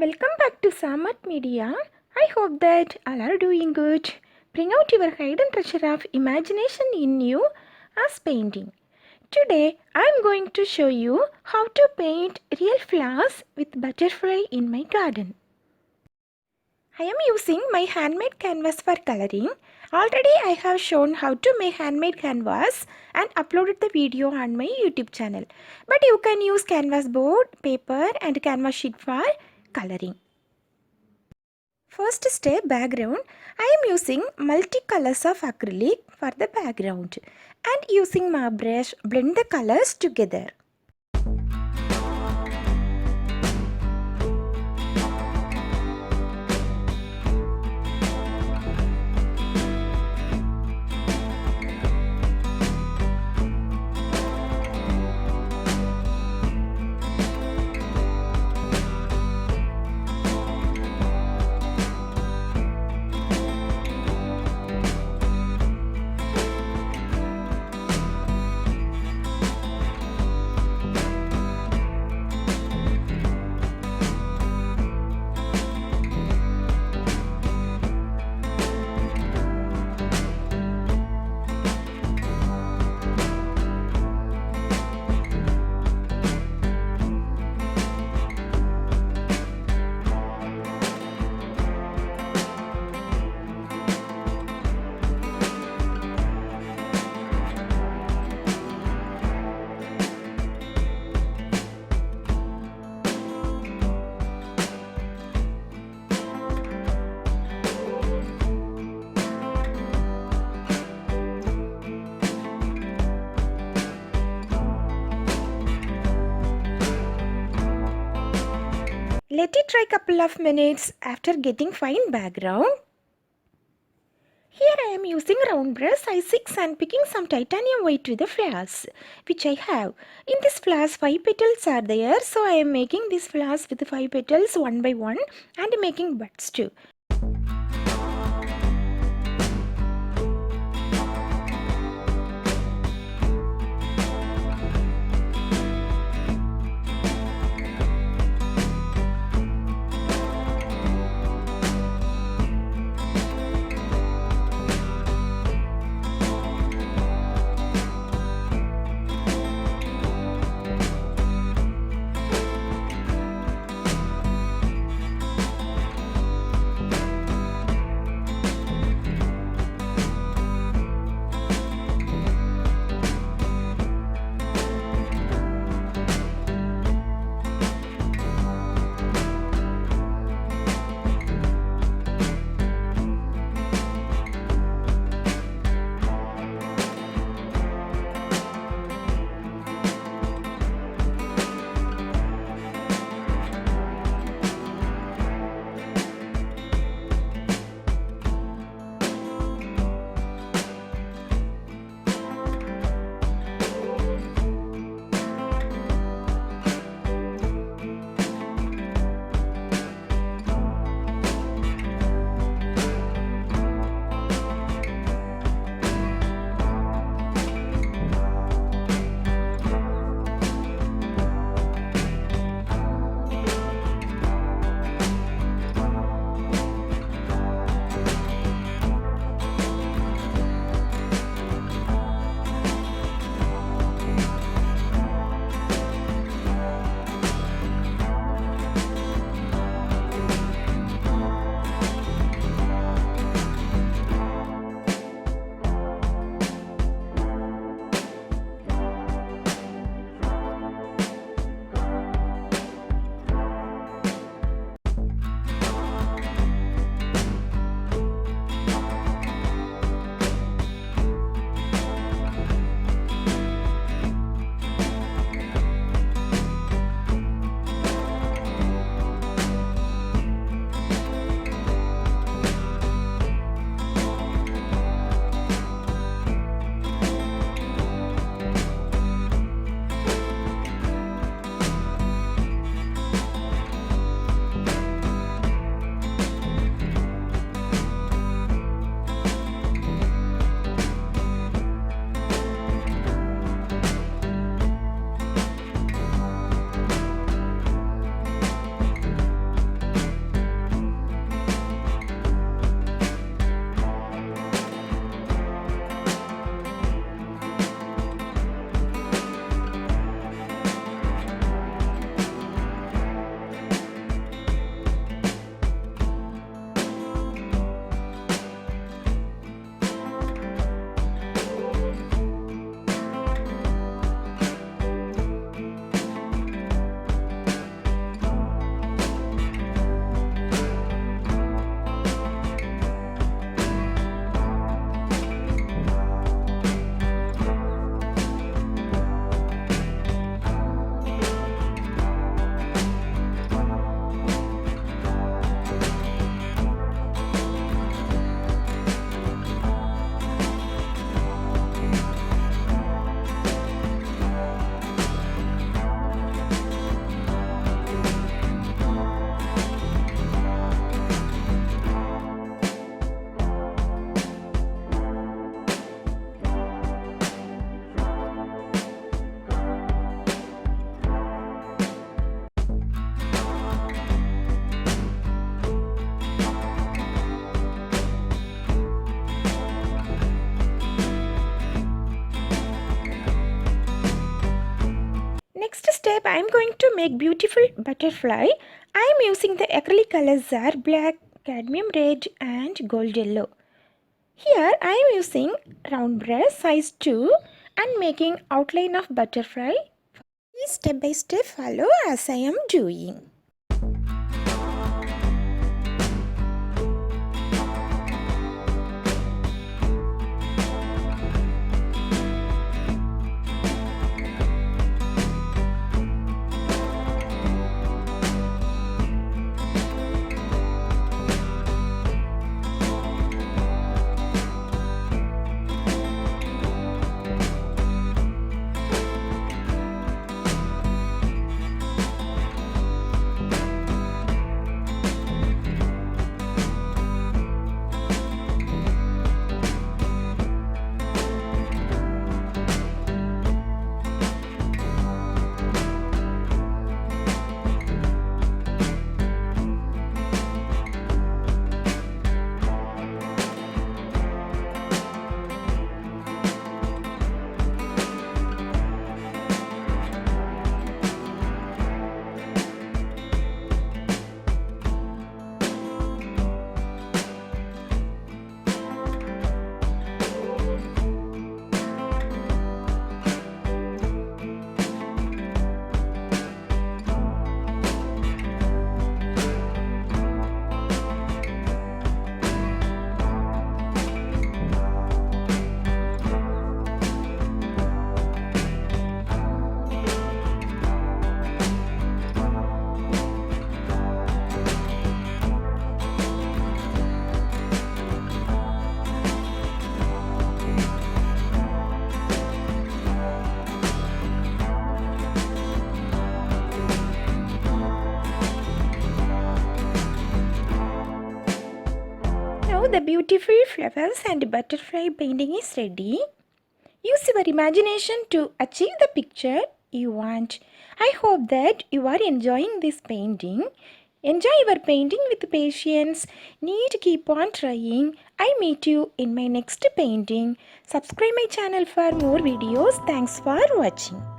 Welcome back to samaartmedia. I hope that all are doing good. Bring out your hidden treasure of imagination in you as painting. Today I am going to show you how to paint real flowers with butterfly in my garden. I am using my handmade canvas for coloring. Already I have shown how to make handmade canvas and uploaded the video on my YouTube channel. But you can use canvas board, paper and canvas sheet for coloring. First step, background. I am using multi-colors of acrylic for the background and using my brush blend the colors together. Let it dry couple of minutes after getting fine background. Here I am using round brush size 6 and picking some titanium white with the flowers which I have. In this flowers 5 petals are there, so I am making these flowers with 5 petals one by one and making buds too. I am going to make beautiful butterfly. I am using the acrylic colors are black, cadmium red and gold yellow. Here I am using round brush size 2 and making outline of butterfly. Please step by step follow as I am doing. Now the beautiful flowers and butterfly painting is ready. Use your imagination to achieve the picture you want. I hope that you are enjoying this painting. Enjoy your painting with patience. Need to keep on trying. I meet you in my next painting. Subscribe my channel for more videos. Thanks for watching.